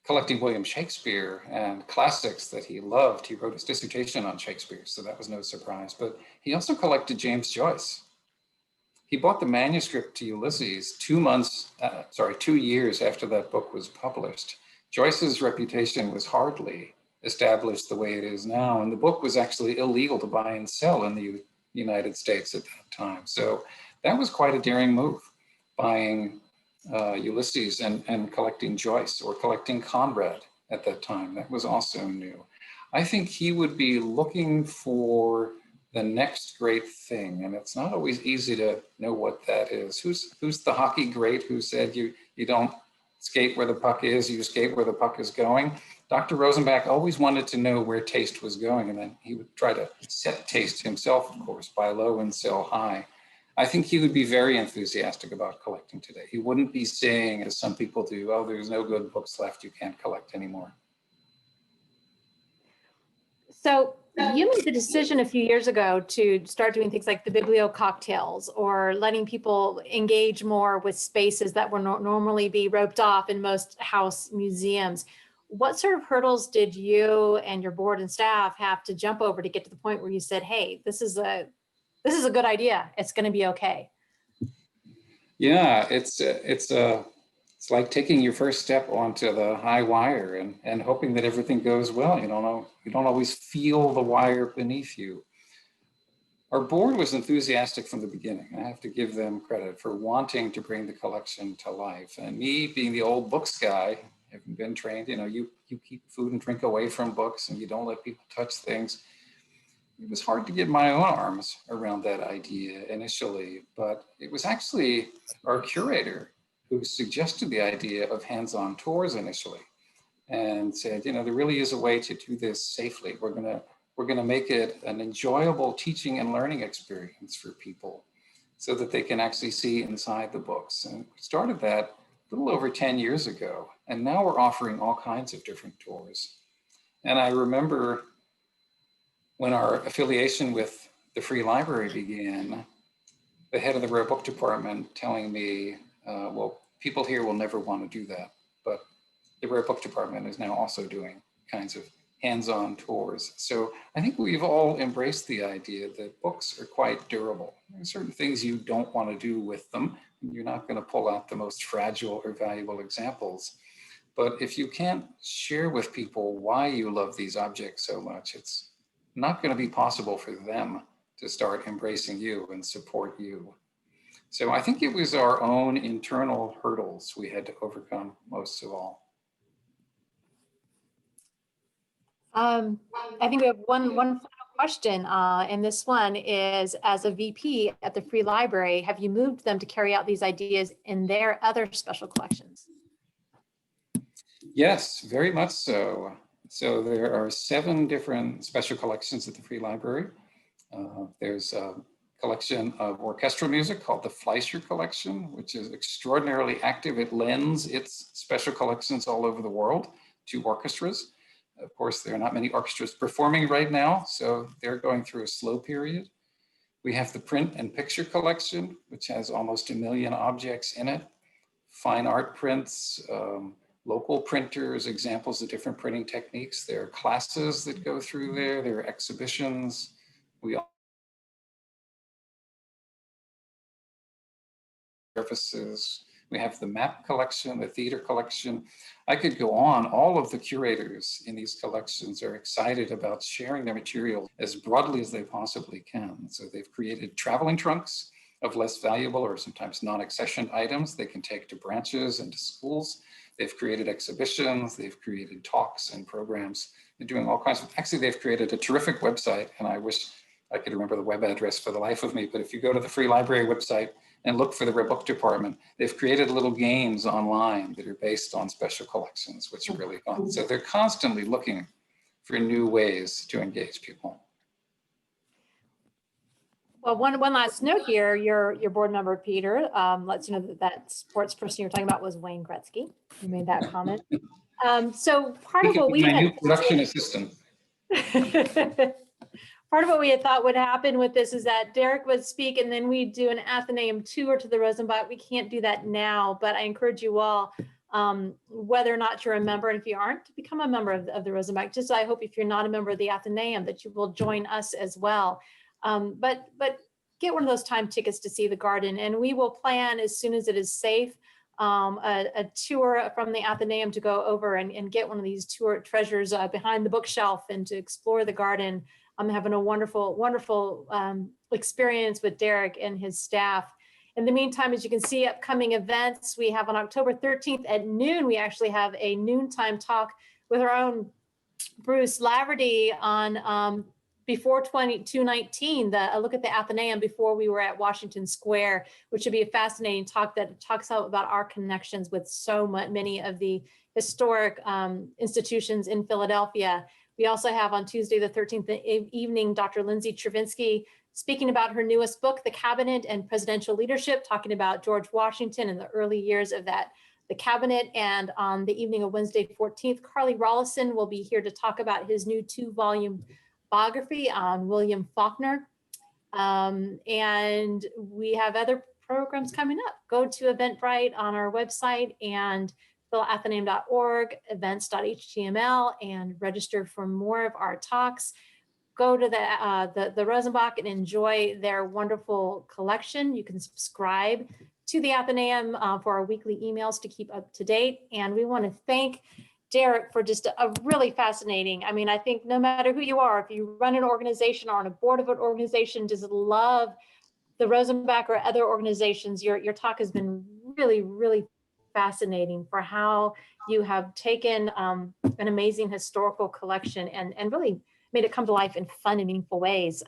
collecting William Shakespeare and classics that he loved. He wrote his dissertation on Shakespeare, so that was no surprise. But he also collected James Joyce. He bought the manuscript to Ulysses 2 years after that book was published. Joyce's reputation was hardly established the way it is now, and the book was actually illegal to buy and sell in the United States at that time. So that was quite a daring move, buying Ulysses and collecting Joyce, or collecting Conrad at that time. That was also new. I think he would be looking for the next great thing, and it's not always easy to know what that is. Who's the hockey great who said you don't skate where the puck is, you skate where the puck is going? Dr. Rosenbach always wanted to know where taste was going, and then he would try to set taste himself, of course, buy low and sell high. I think he would be very enthusiastic about collecting today. He wouldn't be saying, as some people do, oh, there's no good books left, you can't collect anymore. So you made the decision a few years ago to start doing things like the Biblio Cocktails, or letting people engage more with spaces that would normally be roped off in most house museums. What sort of hurdles did you and your board and staff have to jump over to get to the point where you said, hey, this is a good idea, it's going to be okay? Yeah, it's like taking your first step onto the high wire and hoping that everything goes well. You don't always feel the wire beneath you. Our board was enthusiastic from the beginning. I have to give them credit for wanting to bring the collection to life. And me being the old books guy, having been trained, you keep food and drink away from books and you don't let people touch things. It was hard to get my own arms around that idea initially, but it was actually our curator who suggested the idea of hands-on tours initially, and said, there really is a way to do this safely. We're gonna make it an enjoyable teaching and learning experience for people, so that they can actually see inside the books. And we started that a little over 10 years ago, and now we're offering all kinds of different tours. And I remember when our affiliation with the Free Library began, the head of the Rare Book Department telling me, well, people here will never want to do that, but the Rare Book Department is now also doing kinds of hands-on tours. So I think we've all embraced the idea that books are quite durable. There are certain things you don't want to do with them. You're not going to pull out the most fragile or valuable examples. But if you can't share with people why you love these objects so much, it's not going to be possible for them to start embracing you and support you. So I think it was our own internal hurdles we had to overcome most of all. I think we have one final question, and this one is, as a VP at the Free Library, have you moved them to carry out these ideas in their other special collections? Yes, very much so. So there are 7 different special collections at the Free Library. There's a collection of orchestral music called the Fleischer Collection, which is extraordinarily active. It lends its special collections all over the world to orchestras. Of course, there are not many orchestras performing right now, so they're going through a slow period. We have the print and picture collection, which has almost 1 million objects in it. Fine art prints, local printers, examples of different printing techniques. There are classes that go through there. There are exhibitions. We services. We have the map collection, the theater collection. I could go on. All of the curators in these collections are excited about sharing their material as broadly as they possibly can. So they've created traveling trunks of less valuable or sometimes non-accessioned items they can take to branches and to schools. They've created exhibitions, they've created talks and programs. They're doing all kinds of, actually they've created a terrific website, and I wish I could remember the web address for the life of me, but if you go to the Free Library website and look for the Rare Book Department, they've created little games online that are based on special collections, which are really fun. So they're constantly looking for new ways to engage people. Well, one last note here, your board member, Peter, lets you know that sports person you're talking about was Wayne Gretzky. You made that comment. So part of what we my had new production assistant. Part of what we had thought would happen with this is that Derick would speak and then we'd do an Athenaeum tour to the Rosenbach. We can't do that now, but I encourage you all, whether or not you're a member, and if you aren't, to become a member of the Rosenbach. Just I hope if you're not a member of the Athenaeum that you will join us as well. But get one of those time tickets to see the garden, and we will plan as soon as it is safe a tour from the Athenaeum to go over and get one of these tour treasures behind the bookshelf and to explore the garden. I'm having a wonderful experience with Derick and his staff. In the meantime, as you can see, upcoming events, we have on October 13th at noon, we actually have a noontime talk with our own Bruce Laverty on before 2219, a look at the Athenaeum before we were at Washington Square, which should be a fascinating talk that talks about our connections with so many of the historic institutions in Philadelphia. We also have on Tuesday, the 13th evening, Dr. Lindsay Travinsky speaking about her newest book, The Cabinet and Presidential Leadership, talking about George Washington and the early years of the cabinet. And on the evening of Wednesday, 14th, Carly Rollison will be here to talk about his new 2-volume biography on William Faulkner. And we have other programs coming up. Go to Eventbrite on our website and philathenaeum.org, events.html, and register for more of our talks. Go to the Rosenbach and enjoy their wonderful collection. You can subscribe to the Athenaeum for our weekly emails to keep up to date. And we want to thank Derick for just a really fascinating, I mean, I think no matter who you are, if you run an organization or on a board of an organization, just love the Rosenbach or other organizations, your talk has been really fascinating for how you have taken an amazing historical collection and really made it come to life in fun and meaningful ways.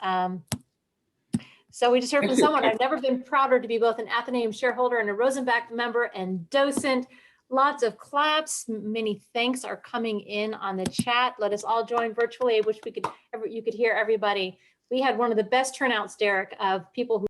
So we just heard from someone, I've never been prouder to be both an Athenaeum shareholder and a Rosenbach member and docent. Lots of claps, many thanks are coming in on the chat. Let us all join virtually. I wish you could hear everybody. We had one of the best turnouts, Derick, of people who